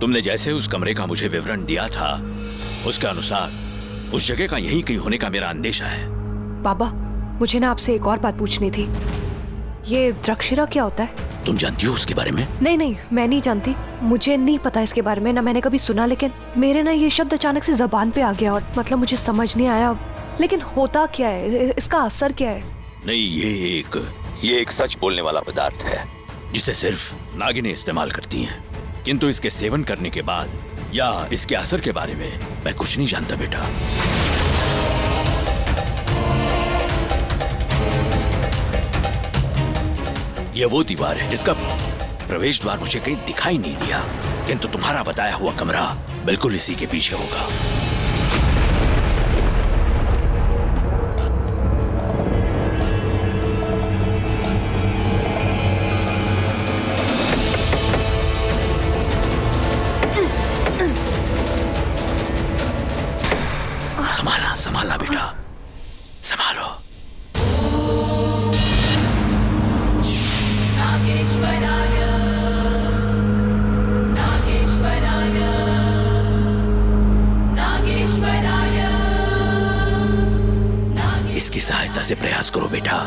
तुमने जैसे उस कमरे का मुझे विवरण दिया था, उसके अनुसार उस जगह का यहीं कहीं होने का मेरा अंदेशा है। बाबा, मुझे ना आपसे एक और बात पूछनी थी। ये द्रक्षशिरा क्या होता है? तुम जानती हो उसके बारे में? नहीं, मैं नहीं जानती। मुझे नहीं पता इसके बारे में, ना मैंने कभी सुना, लेकिन मेरे ना ये शब्द अचानक से जबान पे आ गया और मतलब मुझे समझ नहीं आया। लेकिन होता क्या है, इसका असर क्या है? नहीं, ये एक सच बोलने वाला पदार्थ है जिसे सिर्फ नागिनें इस्तेमाल करती हैं। किंतु इसके सेवन करने के बाद या इसके असर के बारे में मैं कुछ नहीं जानता बेटा। ये वो दीवार है जिसका प्रवेश द्वार मुझे कहीं दिखाई नहीं दिया, किंतु तुम्हारा बताया हुआ कमरा बिल्कुल इसी के पीछे होगा। संभालना बेटा, संभालो। नागेश्वराय नागेश्वराय नागेश्वराय। इसकी सहायता से प्रयास करो बेटा।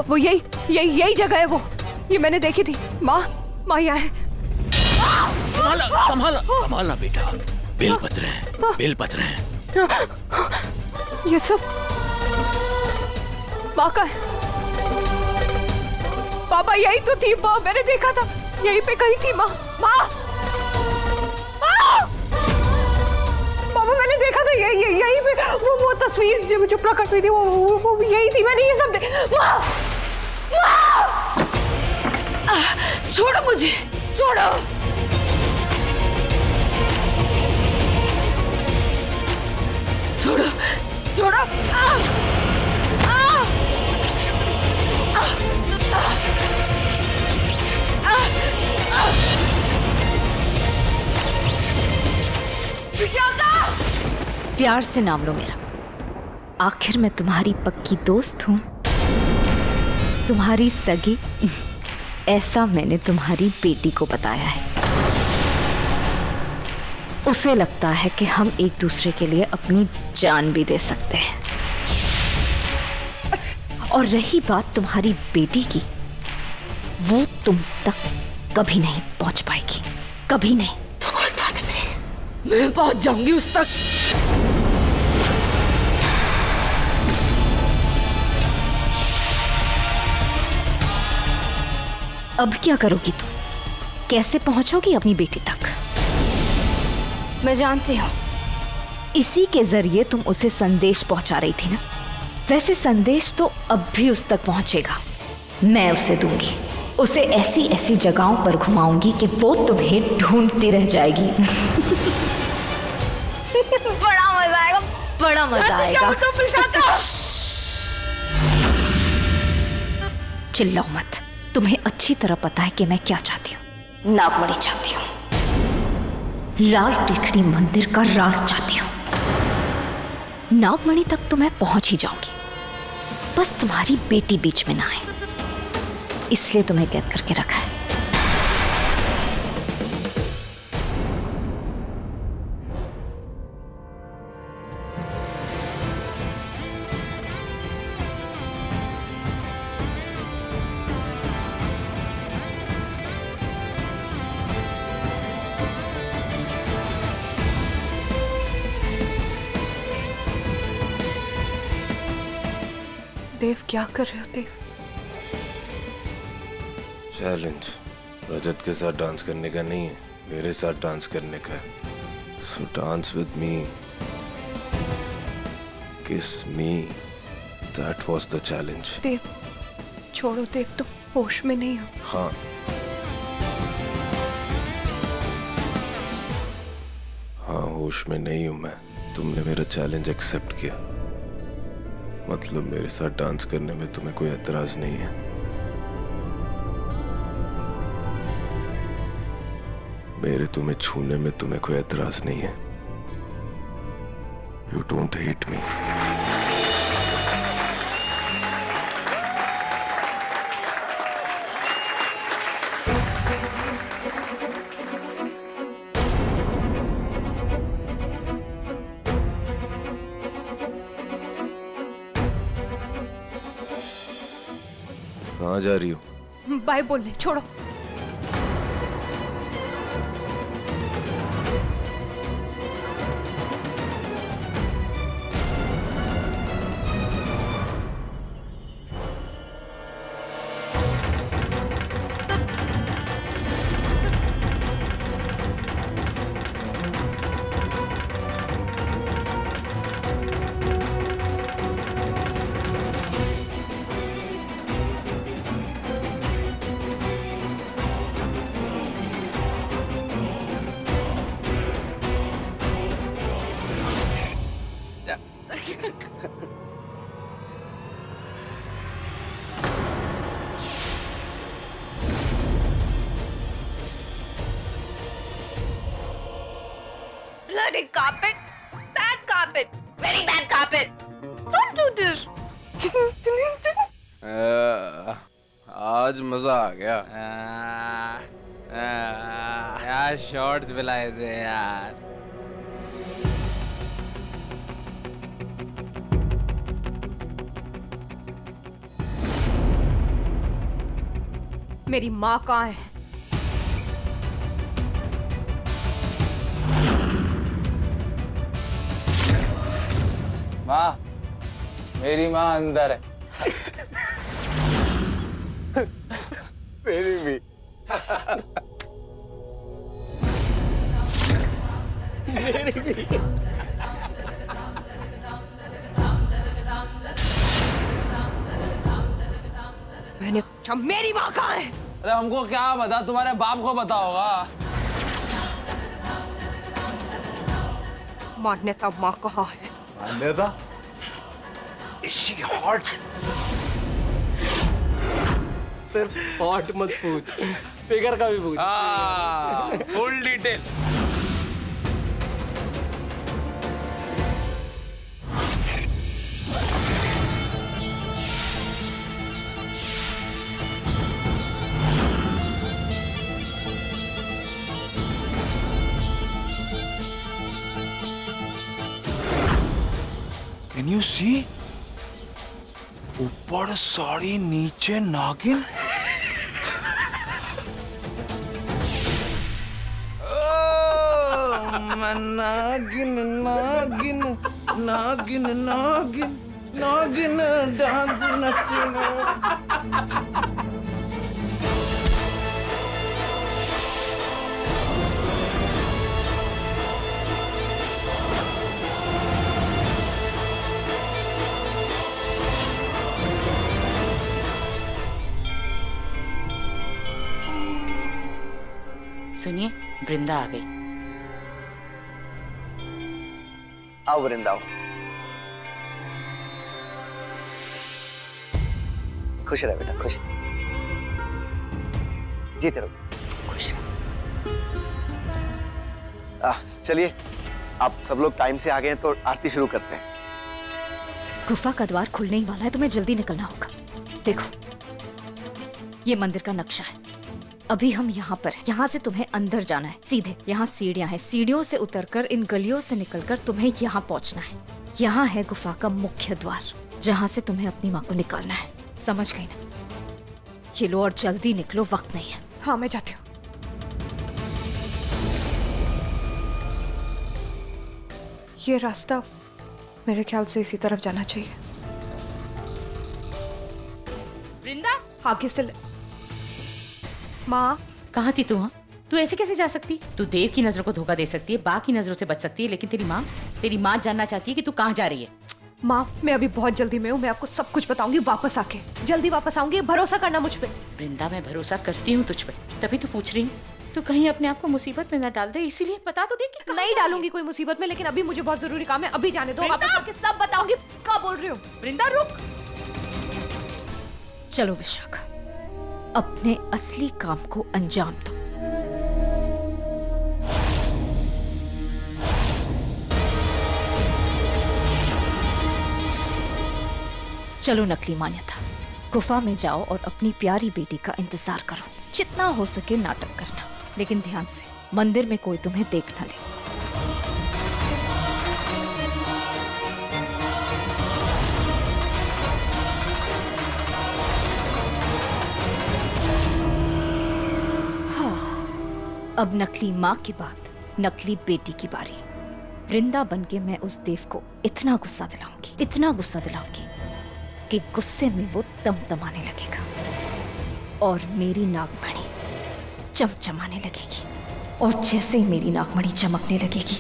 वो यही जगह है वो। ये मैंने देखी थी। माँ यहाँ है। संभालना बेटा। बेलपत्र हैं। ये सब माँ का है। पापा यही तो थी माँ, मैंने देखा था यहीं पे कहीं थी माँ। पापा मैंने देखा था यहीं पे वो तस्वीर जो प्रकट हुई थी वो यही थी। मैंने ये सब माँ छोड़ो मुझे, छोड़ो। प्यार से नाम लो मेरा। आखिर मैं तुम्हारी पक्की दोस्त हूँ, तुम्हारी सगी। ऐसा मैंने तुम्हारी बेटी को बताया है। उसे लगता है कि हम एक दूसरे के लिए अपनी जान भी दे सकते हैं। और रही बात तुम्हारी बेटी की, वो तुम तक कभी नहीं पहुंच पाएगी, कभी नहीं। तो कोई बात नहीं, मैं पहुंच जाऊंगी उस तक। अब क्या करोगी तुम? कैसे पहुंचोगी अपनी बेटी तक? मैं जानती हूँ। इसी के जरिए तुम उसे संदेश पहुंचा रही थी ना। वैसे संदेश तो अब भी उस तक पहुंचेगा। मैं उसे दूंगी। उसे ऐसी ऐसी जगहों पर घुमाऊंगी कि वो तुम्हें ढूंढती रह जाएगी। बड़ा मजा आएगा, बड़ा मजा आएगा। चिल्लाओ मत। तुम्हें अच्छी तरह पता है कि मैं क्या चाहती हूँ। नागमणि चाहती हूँ। लाल टिकड़ी मंदिर का राज चाहती हूँ। नागमणि तक तो मैं पहुंच ही जाऊंगी, बस तुम्हारी बेटी बीच में ना आए, इसलिए तुम्हें कैद करके रखा है। देव क्या कर रहे हो देव? शैलेंद्र, रजत के साथ डांस करने का नहीं है, मेरे साथ डांस करने का है। सो डांस विद मी, किस मी, दैट वाज द चैलेंज। देव, छोड़ो देव, तुम होश में नहीं हो। हाँ, हाँ होश में नहीं हूं मैं। तुमने मेरा चैलेंज एक्सेप्ट किया, मतलब मेरे साथ डांस करने में तुम्हें कोई एतराज नहीं है। मेरे तुम्हें छूने में तुम्हें कोई एतराज नहीं है। You don't hate me. कहाँ जा रही हो? बाय बोलने, छोड़ो। Bloody carpet! Bad carpet! Very bad carpet! Don't do this! आज मजा आ गया। यार शॉर्ट्स पिलाए थे यार। मेरी माँ कहाँ है? माँ, मेरी माँ अंदर है। मेरी भी। मैंने पूछा मेरी माँ कहाँ है? अरे हमको क्या पता, तुम्हारे बाप को पता होगा। मान्यता माँ कहाँ है? मान्यता? Is she hot? सिर्फ हॉट मत पूछ, फिगर का भी पूछ। Full detail. Can you see? ऊपर साड़ी नीचे नागिन। नागिन नागिन नागिन नागिन नागिन डांस नचना। सुनिए, वृंदा आ गई। आओ वृंदा, आओ। खुश रह बेटा, खुश जीते रहो, खुश रह। चलिए, आप सब लोग टाइम से आ गए हैं तो आरती शुरू करते हैं। गुफा का द्वार खुलने ही वाला है, तुम्हें जल्दी निकलना होगा। देखो, ये मंदिर का नक्शा है। अभी हम यहाँ पर हैं। यहाँ से तुम्हें अंदर जाना है सीधे। यहाँ सीढ़ियाँ हैं, सीढ़ियों से उतरकर इन गलियों से निकलकर तुम्हें यहाँ पहुँचना है। यहाँ है गुफा का मुख्य द्वार, जहाँ से तुम्हें अपनी माँ को निकालना है। समझ गई ना? ये लो और जल्दी निकलो, वक्त नहीं है। हाँ, मैं जाती हूँ। ये रास्ता मेरे ख्याल से इसी तरफ जाना चाहिए। वृंदा, आगे से माँ, कहाँ थी तू? हाँ, तू ऐसे कैसे जा सकती? तू देव की नजरों को धोखा दे सकती है, बा की नजरों से बच सकती है, लेकिन तेरी माँ जानना चाहती है कि तू कहाँ जा रही है। माँ, मैं अभी बहुत जल्दी में हूँ, मैं आपको सब कुछ बताऊंगी वापस आके। जल्दी वापस आऊंगी, भरोसा करना मुझ पे। वृंदा, मैं भरोसा करती हूँ तुझ पे, तभी तो पूछ रही हूँ। तू कहीं अपने आप को मुसीबत में न डाल दे, इसीलिए बता तो दे कि कहाँ नहीं जा रही डालूंगी कोई मुसीबत में, लेकिन अभी मुझे बहुत जरूरी काम है, अभी जाने दो। वापस आके सब बताऊंगी। क्या बोल रही हूँ? है। वृंदा रुक। चलो विशाखा, अपने असली काम को अंजाम दो। चलो नकली मान्यता, गुफा में जाओ और अपनी प्यारी बेटी का इंतजार करो। जितना हो सके नाटक करना, लेकिन ध्यान से, मंदिर में कोई तुम्हें देख न ले। अब नकली माँ के बाद नकली बेटी की बारी। वृंदा बनके मैं उस देव को इतना गुस्सा दिलाऊंगी कि गुस्से में वो तमतमाने लगेगा और मेरी नागमणि चमचमाने लगेगी। और जैसे ही मेरी नागमणि चमकने लगेगी,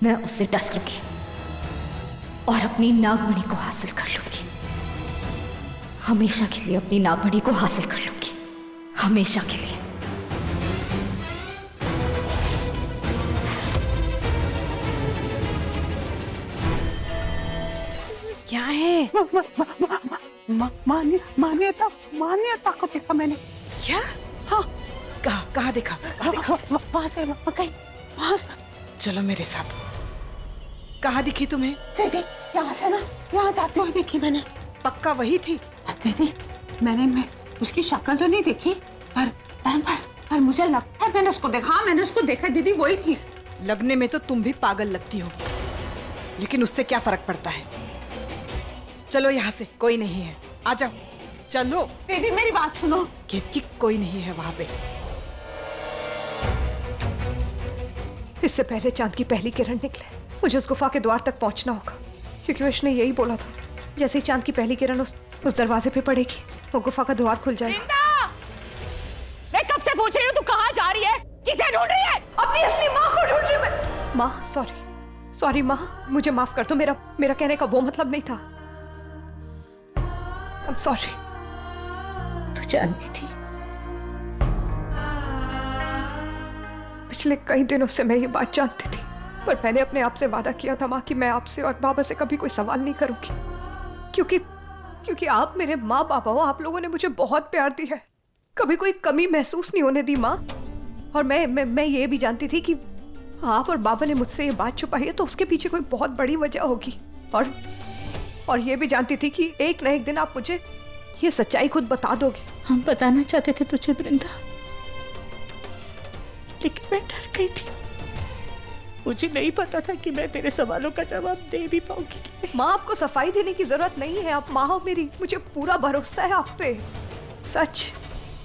मैं उससे डस लूंगी और अपनी नागमणि को हासिल कर लूंगी। हमेशा के लिए अपनी नागमणि को हासिल कर लूंगी, हमेशा के लिए। क्या है? मान्यता को देखा मैंने। क्या? हाँ, कहाँ देखा? वहाँ से वहाँ से। चलो मेरे साथ। कहाँ दिखी तुम्हें? दीदी, यहाँ से ना, यहाँ जाते हुए देखी मैंने। पक्का वही थी? दीदी, मैं उसकी शक्ल तो नहीं देखी, पर मुझे लगता है मैंने उसको देखा दीदी, वही थी। लगने में तो तुम भी पागल लगती हो, लेकिन उससे क्या फर्क पड़ता है। चलो यहाँ से, कोई नहीं है, आ जाओ। चलो दीदी, मेरी बात सुनो। कि कोई नहीं है वहां पे। इससे पहले चांद की पहली किरण निकले, मुझे उस गुफा के द्वार तक पहुंचना होगा, क्योंकि विश ने यही बोला था, जैसे ही चांद की पहली किरण उस दरवाजे पे पड़ेगी, वो गुफा का द्वार खुल जाएगा। मैं कब से पूछ रही हूँ तू कहाँ जा रही है? किसे ढूंढ रही है? अपनी असली माँ को ढूंढ रही मैं। माँ, सॉरी माँ, मुझे माफ कर दो, मेरा कहने का वो मतलब नहीं था। I'm sorry। तू जानती थी? पिछले कई दिनों से मैं ये बात जानती थी, पर मैंने अपने आप से वादा किया था माँ कि मैं आपसे और बाबा से कभी कोई सवाल नहीं करूंगी, क्योंकि आप मेरे माँ बाबा हो, आप लोगों ने मुझे बहुत प्यार दिया है, कभी कोई कमी महसूस नहीं होने दी माँ। और मैं ये भी जानती थी कि आप और बाबा ने मुझसे ये बात छुपाई है तो उसके पीछे कोई बहुत बड़ी वजह होगी, और ये भी जानती थी कि एक न एक दिन आप मुझे ये सच्चाई खुद बता दोगे। हम बताना चाहते थे तुझे वृंदा, लेकिन मैं डर गई थी। मुझे नहीं पता था कि मैं तेरे सवालों का जवाब दे भी पाऊंगी। माँ, आपको सफाई देने की जरूरत नहीं है, आप माँ हो मेरी, मुझे पूरा भरोसा है आप पे, सच।